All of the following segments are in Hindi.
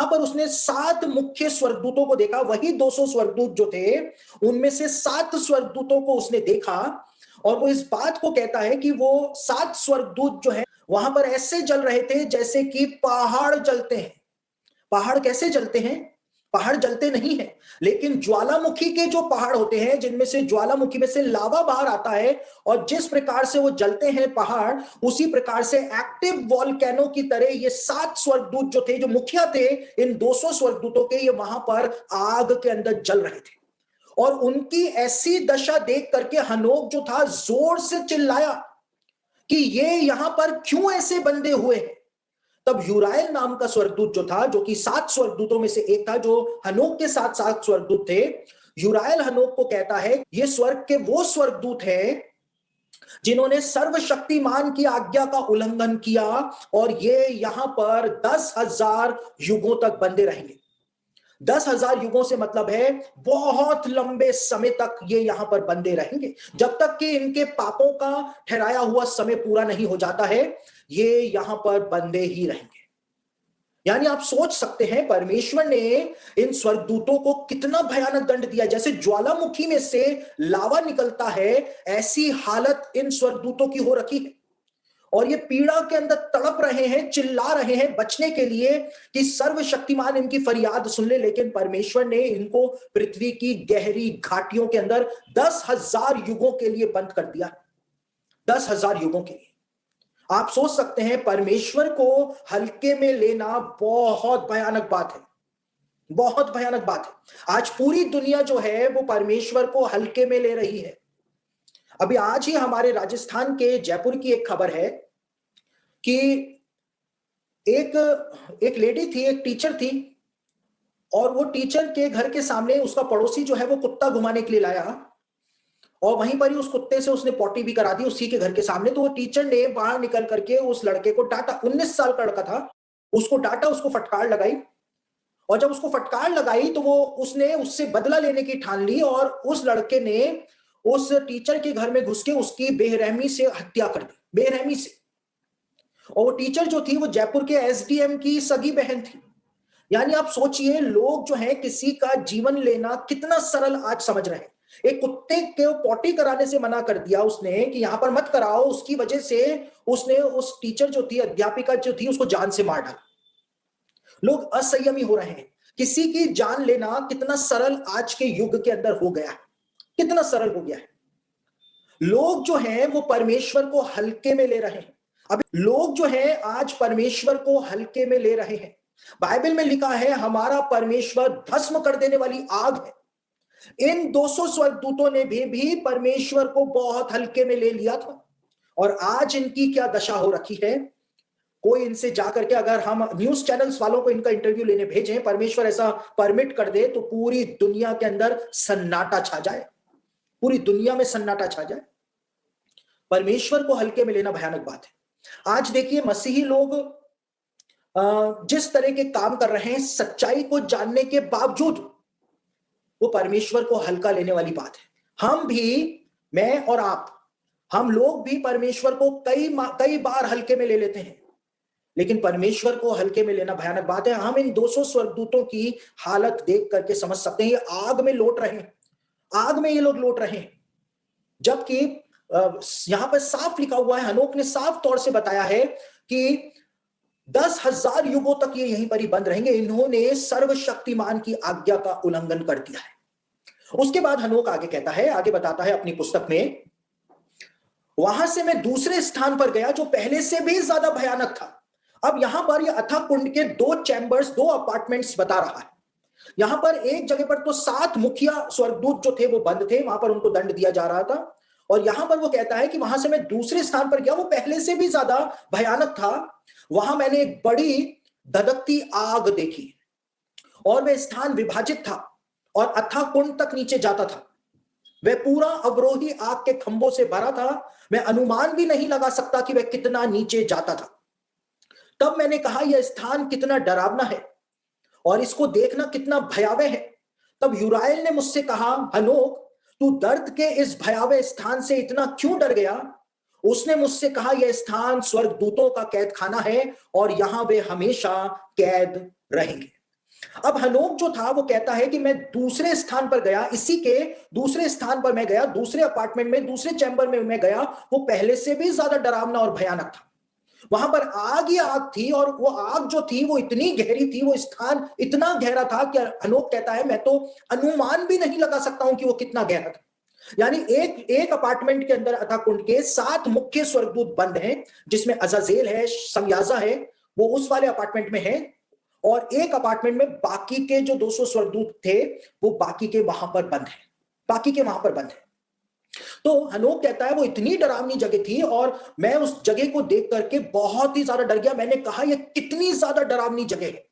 पर उसने 7 मुख्य स्वर्गदूतों को देखा। वही 200 स्वर्गदूत जो थे, उनमें से 7 स्वर्गदूतों को उसने देखा, और वो इस बात को कहता है कि वो 7 स्वर्गदूत जो हैं वहां पर ऐसे जल रहे थे जैसे कि पहाड़ जलते हैं। पहाड़ कैसे जलते हैं? पहाड़ जलते नहीं है, लेकिन ज्वालामुखी के जो पहाड़ होते हैं, जिनमें से ज्वालामुखी में से लावा बाहर आता है, और जिस प्रकार से वो जलते हैं पहाड़, उसी प्रकार से एक्टिव वॉल्केनो की तरह ये 7 स्वर्गदूत जो थे, जो मुखिया थे इन 200 स्वर्गदूतों के, ये वहां पर आग के अंदर जल रहे थे। और उनकी ऐसी दशा देख करके हनोक जो था जोर से चिल्लाया कि ये यहां पर क्यों ऐसे बंधे हुए हैं। तब यूराएल नाम का स्वर्गदूत जो था, जो कि 7 स्वर्गदूतों में से एक था, जो हनोक के साथ 7 स्वर्गदूत थे, यूराएल हनोक को कहता है ये स्वर्ग के वो स्वर्गदूत हैं जिन्होंने सर्वशक्तिमान की आज्ञा का उल्लंघन किया, और ये यहां पर 10,000 युगों तक बंधे रहेंगे। 10,000 युगों से मतलब है बहुत लंबे समय तक ये यहां पर बंधे रहेंगे, जब तक कि इनके पापों का ठहराया हुआ समय पूरा नहीं हो जाता है, ये यहां पर बंधे ही रहेंगे। यानी आप सोच सकते हैं परमेश्वर ने इन स्वर्गदूतों को कितना भयानक दंड दिया। जैसे ज्वालामुखी में से लावा निकलता है, ऐसी हालत इन स्वर्गदूतों की हो रखी है, और ये पीड़ा के अंदर तड़प रहे हैं, चिल्ला रहे हैं बचने के लिए कि सर्वशक्तिमान इनकी फरियाद सुन ले। लेकिन परमेश्वर ने इनको पृथ्वी की गहरी घाटियों के अंदर 10,000 युगों के लिए बंद कर दिया। 10,000 युगों के लिए। आप सोच सकते हैं परमेश्वर को हल्के में लेना बहुत भयानक बात है, बहुत भयानक बात है। आज पूरी दुनिया जो है वो परमेश्वर को हल्के में ले रही है। अभी आज ही हमारे राजस्थान के जयपुर की एक खबर है कि एक एक लेडी थी, एक टीचर थी, और वो टीचर के घर के सामने उसका पड़ोसी जो है वो कुत्ता घुमाने के लिए लाया, और वहीं पर ही उस कुत्ते से उसने पॉटी भी करा दी उसी के घर के सामने। तो वो टीचर ने बाहर निकल करके उस लड़के को डांटा। 19 साल का लड़का था, उसको डांटा, उसको फटकार लगाई, और जब उसको फटकार लगाई तो वो उसने उससे बदला लेने की ठान ली, और उस लड़के ने उस टीचर के घर में घुस के उसकी बेरहमी से हत्या कर दी, बेरहमी से। और वो टीचर जो थी वो जयपुर के एसडीएम की सगी बहन थी। यानी आप सोचिए, लोग जो है किसी का जीवन लेना कितना सरल आज समझ रहे हैं। एक कुत्ते के पॉटी कराने से मना कर दिया उसने कि यहां पर मत कराओ, उसकी वजह से उसने उस टीचर जो थी, अध्यापिका जो थी, उसको जान से मार डाला। लोग असंयमी हो रहे हैं। किसी की जान लेना कितना सरल आज के युग के अंदर हो गया है, कितना सरल हो गया है। लोग जो हैं वो परमेश्वर को हल्के में ले रहे हैं। अब लोग जो हैं आज परमेश्वर को हल्के में ले रहे हैं। बाइबल में लिखा है हमारा परमेश्वर भस्म कर देने वाली आग है। इन 200 स्वर्गदूतों ने भी परमेश्वर को बहुत हल्के में ले लिया था, और आज इनकी क्या दशा हो रखी है। कोई इनसे जाकर के, अगर हम न्यूज चैनल्स वालों को इनका इंटरव्यू लेने भेजें, परमेश्वर ऐसा परमिट कर दे, तो पूरी दुनिया के अंदर सन्नाटा छा जाए, पूरी दुनिया में सन्नाटा छा जाए। परमेश्वर को हल्के में लेना भयानक बात है। आज देखिए मसीही लोग जिस तरह के काम कर रहे हैं, सच्चाई को जानने के बावजूद, वो परमेश्वर को हल्का लेने वाली बात है। हम भी, मैं और आप, हम लोग भी परमेश्वर को कई बार हल्के में ले लेते हैं, लेकिन परमेश्वर को हल्के में लेना भयानक बात है। हम इन 200 स्वर्गदूतों की हालत देख करके समझ सकते हैं, ये आग में लौट रहे हैं, आग में ये लोग लौट रहे हैं। जबकि यहां पर साफ लिखा हुआ है, हनोक ने साफ तौर से बताया है कि 10,000 युगों तक ये यहीं पर ही बंद रहेंगे। इन्होंने सर्वशक्तिमान की आज्ञा का उल्लंघन कर दिया है। उसके बाद हनोक आगे कहता है, आगे बताता है अपनी पुस्तक में, वहां से मैं दूसरे स्थान पर गया जो पहले से भी ज्यादा भयानक था। अब यहां पर यह अथक कुंड के 2 चैंबर्स, 2 अपार्टमेंट्स बता रहा है। यहां पर एक जगह पर तो 7 मुखिया स्वर्गदूत जो थे वो बंद थे, वहां पर उनको दंड दिया जा रहा था। और यहां पर वो कहता है कि वहां से मैं दूसरे स्थान पर गया, वो पहले से भी ज्यादा भयानक था। वहां मैंने एक बड़ी धधकती आग देखी, और वह स्थान विभाजित था और अथाह कुंड तक नीचे जाता था। वह पूरा अवरोही आग के खंभों से भरा था। मैं अनुमान भी नहीं लगा सकता कि वह कितना नीचे जाता था। तब मैंने कहा यह स्थान कितना डरावना है और इसको देखना कितना भयावह है। तब यूराएल ने मुझसे कहा, हनोक, तू दर्द के इस भयावह स्थान से इतना क्यों डर गया? उसने मुझसे कहा, यह स्थान स्वर्गदूतों का कैद खाना है और यहां वे हमेशा कैद रहेंगे। अब हनोक जो था वो कहता है कि मैं दूसरे स्थान पर गया, इसी के दूसरे स्थान पर मैं गया, दूसरे अपार्टमेंट में, दूसरे चैम्बर में मैं गया, वो पहले से भी ज्यादा डरावना और भयानक था। वहां पर आग ही आग थी, और वो आग जो थी वो इतनी गहरी थी, वो स्थान इतना गहरा था कि हनोक कहता है मैं तो अनुमान भी नहीं लगा सकता हूं कि वो कितना गहरा था। यानी एक एक अपार्टमेंट के अंदर अथाह कुंड के 7 मुख्य स्वर्गदूत बंद हैं, जिसमें अजाजेल है, समयाजा है, वो उस वाले अपार्टमेंट में है, और एक अपार्टमेंट में बाकी के जो 200 स्वर्गदूत थे वो बाकी के वहां पर बंद है, बाकी के वहां पर बंद है। तो हनोक कहता है वो इतनी डरावनी जगह थी, और मैं उस जगह को देख करके बहुत ही ज्यादा डर गया। मैंने कहा ये कितनी ज्यादा डरावनी जगह है।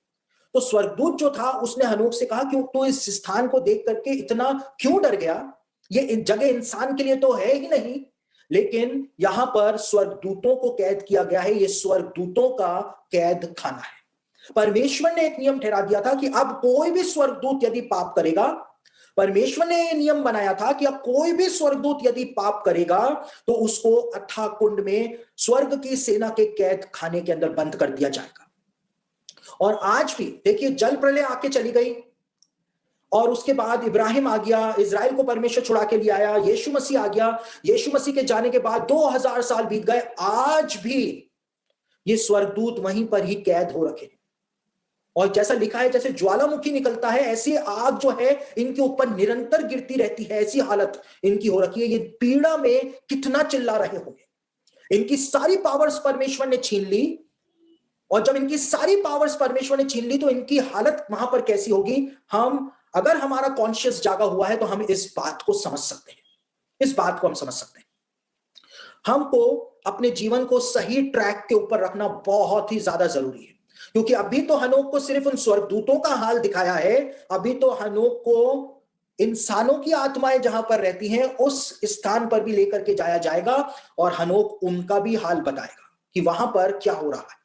तो स्वर्गदूत जो था उसने हनोक से कहा कि तू इस स्थान को देख करके इतना क्यों डर गया? ये जगह इंसान के लिए तो है ही नहीं, लेकिन यहां पर स्वर्गदूतों को कैद किया गया है, ये स्वर्गदूतों का कैद खाना है। परमेश्वर ने एक नियम ठहरा दिया था कि अब कोई भी स्वर्गदूत यदि पाप करेगा, परमेश्वर ने यह नियम बनाया था कि अब कोई भी स्वर्गदूत यदि पाप करेगा तो उसको अथाह कुंड में स्वर्ग की सेना के कैद खाने के अंदर बंद कर दिया जाएगा। और आज भी देखिए, जल प्रलय आके चली गई, और उसके बाद इब्राहिम आ गया, इजराइल को परमेश्वर छुड़ा के ले आया, यीशु मसीह आ गया, यीशु मसीह के जाने के बाद 2000 साल बीत गए, आज भी ये स्वर्गदूत वहीं पर ही कैद हो रखे। और जैसा लिखा है, जैसे ज्वालामुखी निकलता है, ऐसी आग जो है इनके ऊपर निरंतर गिरती रहती है, ऐसी हालत इनकी हो रखी है। ये पीड़ा में कितना चिल्ला रहे होंगे। इनकी सारी पावर्स परमेश्वर ने छीन ली, और जब इनकी सारी पावर्स परमेश्वर ने छीन ली तो इनकी हालत वहां पर कैसी होगी। हम, अगर हमारा कॉन्शियस जागा हुआ है तो हम इस बात को समझ सकते हैं, इस बात को हम समझ सकते हैं। हमको अपने जीवन को सही ट्रैक के ऊपर रखना बहुत ही ज्यादा जरूरी है, क्योंकि अभी तो हनोक को सिर्फ उन स्वर्गदूतों का हाल दिखाया है, अभी तो हनोक को इंसानों की आत्माएं जहां पर रहती हैं उस स्थान पर भी लेकर के जाया जाएगा, और हनोक उनका भी हाल बताएगा कि वहां पर क्या हो रहा है।